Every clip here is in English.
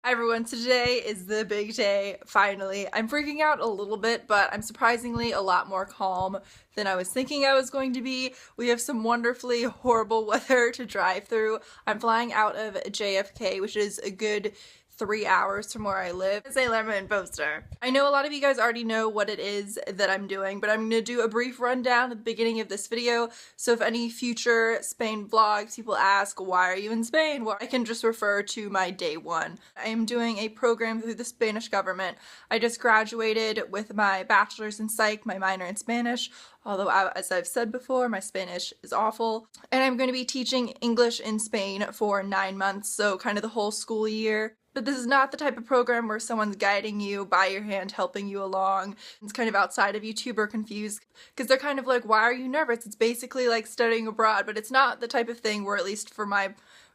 Hi everyone, so today is the big day, finally. I'm freaking out a little bit, but I'm surprisingly a lot more calm than I was thinking I was going to be. We have some wonderfully horrible weather to drive through. I'm flying out of JFK, which is a good 3 hours from where I live. It's a lemon poster. I know a lot of you guys already know what it is that I'm doing, but I'm going to do a brief rundown at the beginning of this video. So if any future Spain vlogs, people ask, why are you in Spain? Well, I can just refer to my day one. I am doing a program through the Spanish government. I just graduated with my bachelor's in psych, my minor in Spanish, although as I've said before, my Spanish is awful. And I'm going to be teaching English in Spain for 9 months, so kind of the whole school year. But this is not the type of program where someone's guiding you by your hand, helping you along. It's kind of outside of YouTube or confused because they're kind of like, why are you nervous? It's basically like studying abroad, but it's not the type of thing where, at least for my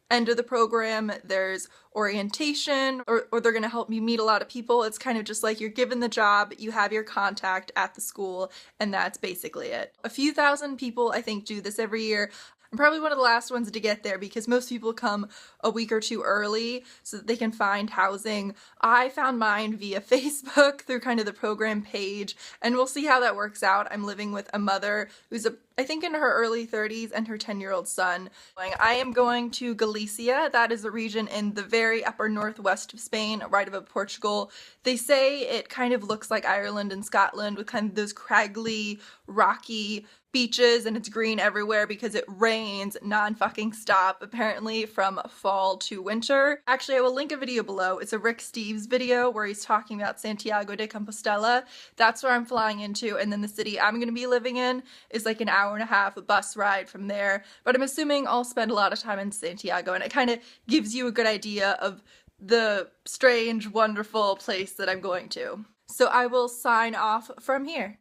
end of the program, there's orientation or they're going to help you meet a lot of people. It's kind of just like you're given the job, you have your contact at the school, and that's basically it. A few thousand people, I think, do this every year. I'm probably one of the last ones to get there because most people come a week or two early so that they can find housing. I found mine via Facebook through kind of the program page, and we'll see how that works out. I'm living with a mother who's I think in her early 30s and her 10-year-old son. I am going to Galicia. That is a region in the very upper northwest of Spain, right above Portugal. They say it kind of looks like Ireland and Scotland with kind of those craggly, rocky beaches, and it's green everywhere because it rains non-fucking stop, apparently from fall to winter. Actually, I will link a video below. It's a Rick Steves video where he's talking about Santiago de Compostela. That's where I'm flying into, and then the city I'm going to be living in is like an hour and a half bus ride from there. But I'm assuming I'll spend a lot of time in Santiago, and it kind of gives you a good idea of the strange, wonderful place that I'm going to. So I will sign off from here.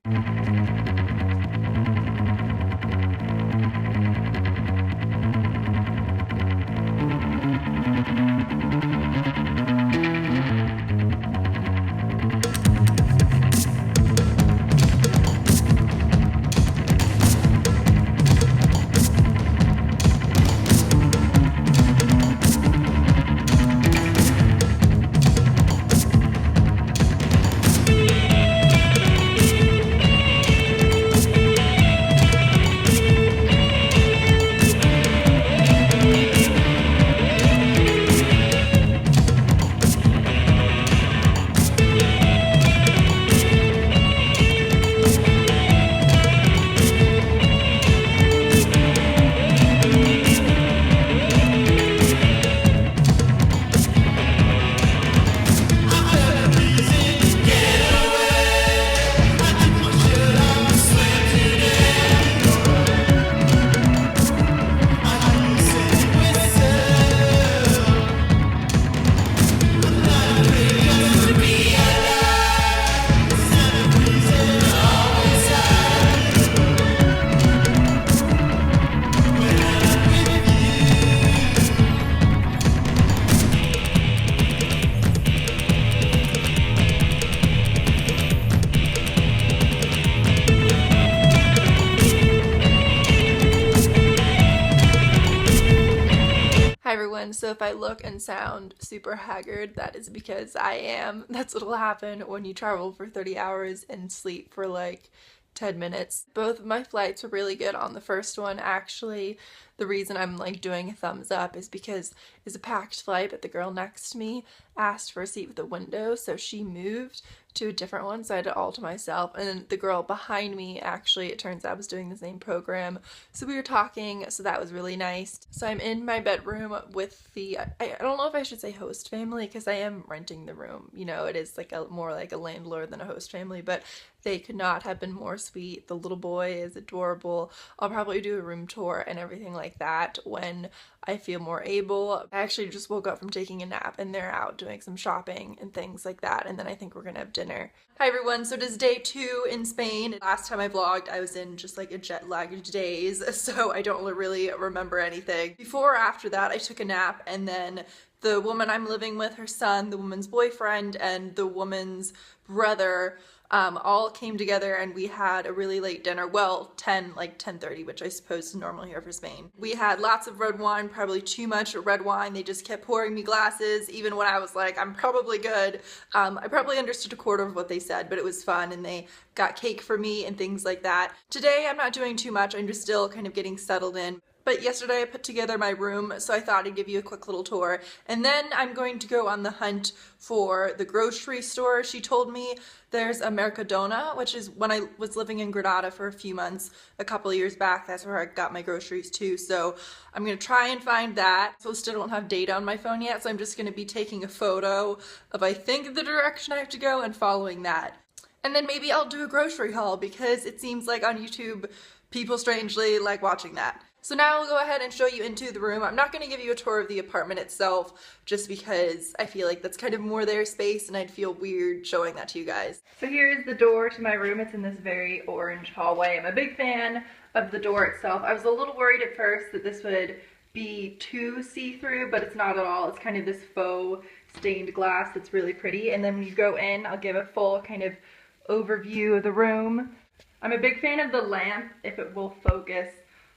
Everyone, so if I look and sound super haggard, that is because I am. That's what'll happen when you travel for 30 hours and sleep for like 10 minutes. Both of my flights were really good. On the first one, actually, the reason I'm like doing a thumbs up is because it's a packed flight, but the girl next to me asked for a seat with a window, so she moved to a different one, so I had it all to myself. And then the girl behind me, actually, it turns out was doing the same program, so we were talking, so that was really nice. So I'm in my bedroom with the, I don't know if I should say host family, because I am renting the room, you know, it is like more like a landlord than a host family, but they could not have been more sweet. The little boy is adorable. I'll probably do a room tour and everything like that when I feel more able. I actually just woke up from taking a nap and they're out doing some shopping and things like that, and then I think we're gonna have dinner. Hi everyone, so it is day 2 in Spain. Last time I vlogged, I was in just like a jet-lagged daze, so I don't really remember anything. Before or after that, I took a nap, and then The woman I'm living with, her son, the woman's boyfriend, and the woman's brother all came together and we had a really late dinner. Well, 10:30, which I suppose is normal here for Spain. We had lots of red wine, probably too much red wine. They just kept pouring me glasses, even when I was like, I'm probably good. I probably understood a quarter of what they said, but it was fun, and they got cake for me and things like that. Today, I'm not doing too much. I'm just still kind of getting settled in. But yesterday I put together my room, so I thought I'd give you a quick little tour. And then I'm going to go on the hunt for the grocery store. She told me there's a Mercadona, which is when I was living in Granada for a few months a couple of years back. That's where I got my groceries too. So I'm going to try and find that. So I still don't have data on my phone yet, so I'm just going to be taking a photo of, I think, the direction I have to go and following that. And then maybe I'll do a grocery haul, because it seems like on YouTube people strangely like watching that. So now I'll go ahead and show you into the room. I'm not going to give you a tour of the apartment itself, just because I feel like that's kind of more their space and I'd feel weird showing that to you guys. So here is the door to my room. It's in this very orange hallway. I'm a big fan of the door itself. I was a little worried at first that this would be too see-through, but it's not at all. It's kind of this faux stained glass that's really pretty. And then when you go in, I'll give a full kind of overview of the room. I'm a big fan of the lamp, if it will focus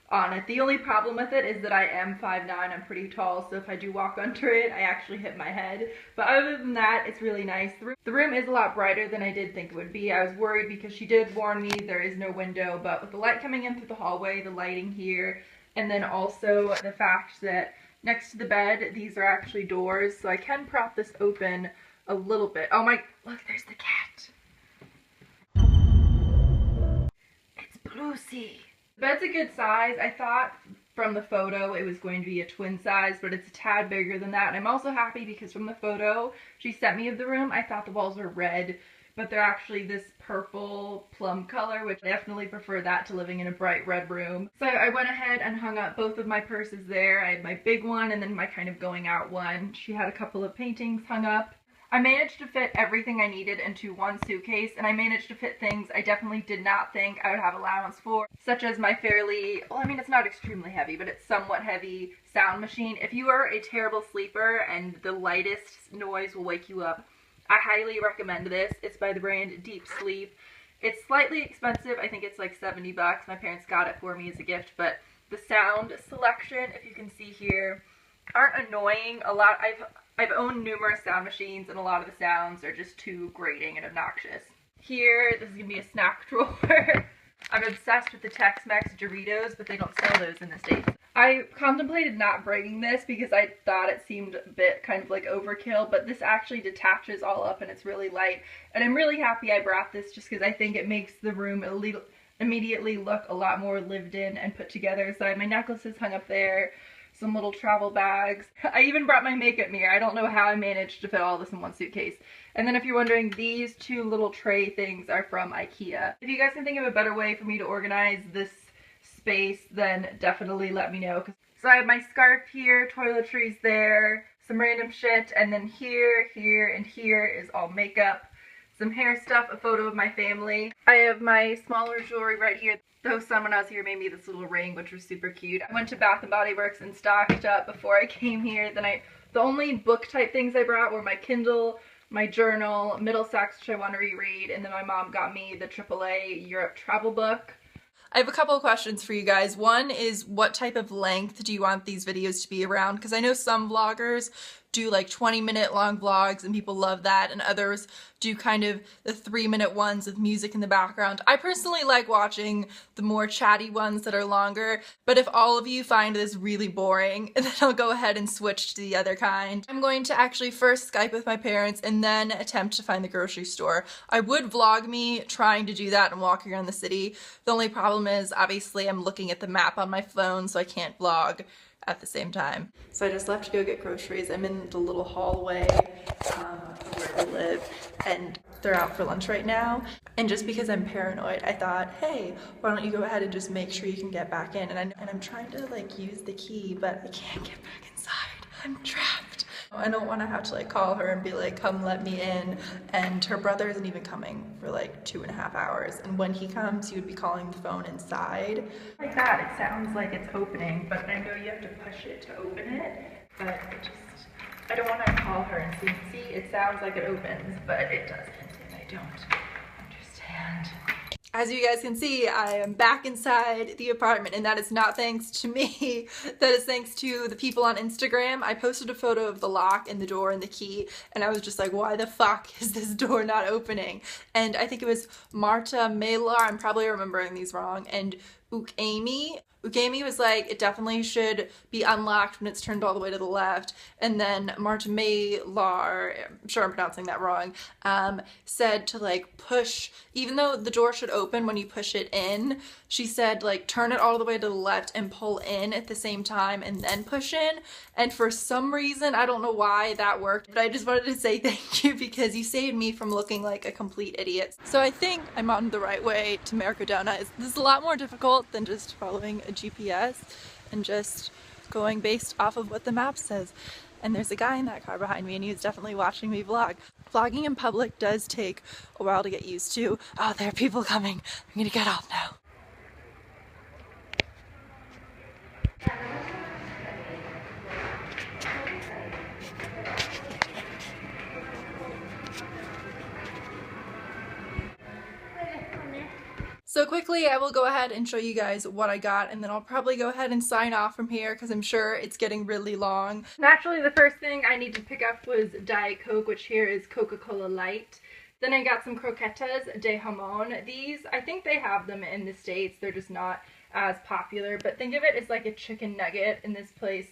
on it. The only problem with it is that I am 5'9", I'm pretty tall, so if I do walk under it, I actually hit my head. But other than that, it's really nice. The room is a lot brighter than I did think it would be. I was worried because she did warn me there is no window, but with the light coming in through the hallway, the lighting here, and then also the fact that next to the bed, these are actually doors, so I can prop this open a little bit. Oh my, look, there's the cat. It's Lucy. The bed's a good size. I thought from the photo it was going to be a twin size, but it's a tad bigger than that. And I'm also happy because from the photo she sent me of the room, I thought the walls were red, but they're actually this purple plum color, which I definitely prefer that to living in a bright red room. So I went ahead and hung up both of my purses there. I had my big one and then my kind of going out one. She had a couple of paintings hung up. I managed to fit everything I needed into one suitcase, and I managed to fit things I definitely did not think I would have allowance for, such as my fairly, well, I mean, it's not extremely heavy, but it's somewhat heavy sound machine. If you are a terrible sleeper and the lightest noise will wake you up, I highly recommend this. It's by the brand Deep Sleep. It's slightly expensive. I think it's like 70 bucks. My parents got it for me as a gift, but the sound selection, if you can see here, aren't annoying. I've owned numerous sound machines, and a lot of the sounds are just too grating and obnoxious. Here, this is going to be a snack drawer. I'm obsessed with the Tex-Mex Doritos, but they don't sell those in the States. I contemplated not bringing this because I thought it seemed a bit kind of like overkill, but this actually detaches all up and it's really light. And I'm really happy I brought this just because I think it makes the room immediately look a lot more lived in and put together. So I have my necklaces hung up there, some little travel bags. I even brought my makeup mirror. I don't know how I managed to fit all this in one suitcase. And then if you're wondering, these two little tray things are from IKEA. If you guys can think of a better way for me to organize this space, then definitely let me know. So I have my scarf here, toiletries there, some random shit, and then here, here, and here is all makeup, some hair stuff, a photo of my family. I have my smaller jewelry right here. The host someone else here made me this little ring, which was super cute. I went to Bath & Body Works and stocked up before I came here. Then the only book type things I brought were my Kindle, my journal, Middlesex, which I want to reread, and then my mom got me the AAA Europe travel book. I have a couple of questions for you guys. One is, what type of length do you want these videos to be around? Because I know some vloggers do like 20-minute long vlogs and people love that, and others do kind of the 3-minute ones with music in the background. I personally like watching the more chatty ones that are longer, but if all of you find this really boring, then I'll go ahead and switch to the other kind. I'm going to actually first Skype with my parents and then attempt to find the grocery store. I would vlog me trying to do that and walking around the city. The only problem is, obviously, I'm looking at the map on my phone, so I can't vlog at the same time. So I just left to go get groceries. I'm in the little hallway where I live, and they're out for lunch right now. And just because I'm paranoid, I thought, hey, why don't you go ahead and just make sure you can get back in? And I'm trying to like use the key, but I can't get back inside. I'm trapped. I don't want to have to like call her and be like, come let me in. And her brother isn't even coming for like 2.5 hours. And when he comes, he would be calling the phone inside. Like that, it sounds like it's opening, but I know you have to push it to open it. But it just, I don't want to call her and see, it sounds like it opens, but it doesn't, and I don't understand. As you guys can see, I am back inside the apartment, and that is not thanks to me. That is thanks to the people on Instagram. I posted a photo of the lock and the door and the key, and I was just like, why the fuck is this door not opening? And I think it was Marta Maylar, I'm probably remembering these wrong, and Ukemi. Ukemi was like, it definitely should be unlocked when it's turned all the way to the left. And then Marta Maylar, I'm sure I'm pronouncing that wrong, said to like push, even though the door should open when you push it in, she said like turn it all the way to the left and pull in at the same time and then push in. And for some reason, I don't know why that worked, but I just wanted to say thank you because you saved me from looking like a complete idiot. So I think I'm on the right way to Mercadona. This is a lot more difficult than just following a GPS and just going based off of what the map says. And there's a guy in that car behind me and he's definitely watching me vlog. Vlogging in public does take a while to get used to. Oh, there are people coming. I'm gonna get off now. So quickly, I will go ahead and show you guys what I got, and then I'll probably go ahead and sign off from here because I'm sure it's getting really long. Naturally, the first thing I need to pick up was Diet Coke, which here is Coca-Cola Light. Then I got some croquetas de jamon. These, I think they have them in the States, they're just not as popular, but think of it as like a chicken nugget, in this place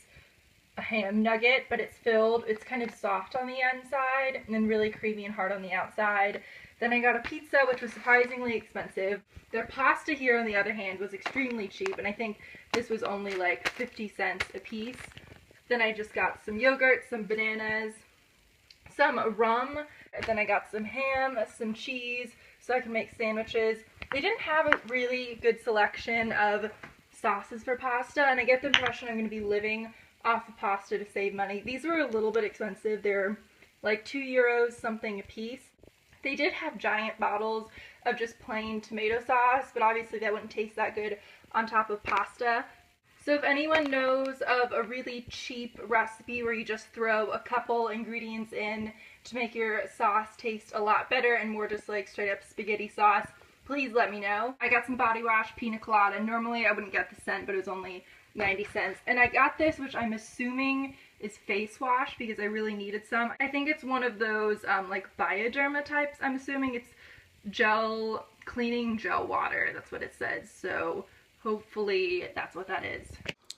a ham nugget, but it's filled, it's kind of soft on the inside and then really creamy and hard on the outside. Then I got a pizza, which was surprisingly expensive. Their pasta here, on the other hand, was extremely cheap, and I think this was only like 50 cents a piece. Then I just got some yogurt, some bananas, some rum. Then I got some ham, some cheese, so I can make sandwiches. They didn't have a really good selection of sauces for pasta, and I get the impression I'm going to be living off of pasta to save money. These were a little bit expensive. They're like €2 something a piece. They did have giant bottles of just plain tomato sauce, but obviously that wouldn't taste that good on top of pasta. So if anyone knows of a really cheap recipe where you just throw a couple ingredients in to make your sauce taste a lot better and more just like straight up spaghetti sauce, please let me know. I got some body wash, pina colada. Normally I wouldn't get the scent, but it was only 90 cents. And I got this, which I'm assuming is face wash because I really needed some. I think it's one of those like Bioderma types. I'm assuming it's gel, cleaning gel water. That's what it says. So hopefully that's what that is.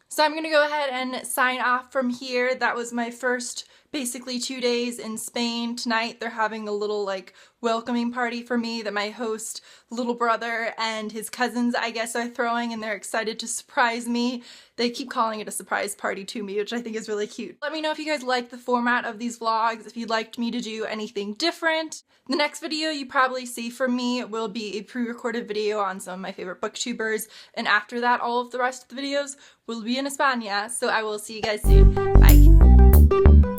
So I'm gonna go ahead and sign off from here. That was my first basically 2 days in Spain. Tonight they're having a little like welcoming party for me that my host little brother and his cousins I guess are throwing, and they're excited to surprise me. They keep calling it a surprise party to me, which I think is really cute. Let me know if you guys like the format of these vlogs, if you'd like me to do anything different. The next video you probably see from me will be a pre-recorded video on some of my favorite booktubers, and after that all of the rest of the videos will be in España, so I will see you guys soon. Bye!